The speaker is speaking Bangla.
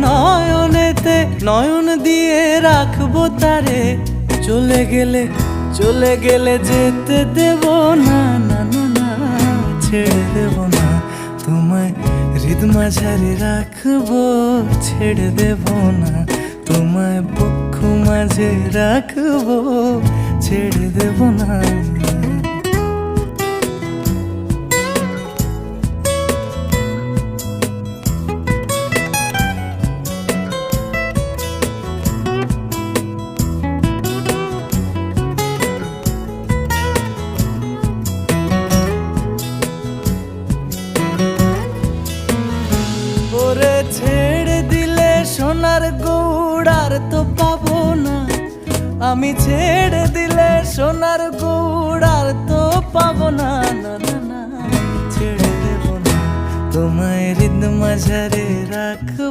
নয়নেতে নয়ন দিয়ে রাখবো তারে, চলে গেলে যেতে দেব না, না না না, ছেড়ে দেব না তোমায়, হৃদ মাঝারে রাখবো, ছেড়ে দেব না তোমায়, বক্ষ মাঝে রাখবো, ছেড়ে দেব না। ওরে ছেড়ে দিলে সোনার গৌড় আর তো পাবো না, আমি ছেড়ে দিলে সোনার গৌড় আর তো পাবো না, না না না, ছেড়ে দেব না তোমায়, হৃদ মাঝারে রাখবো।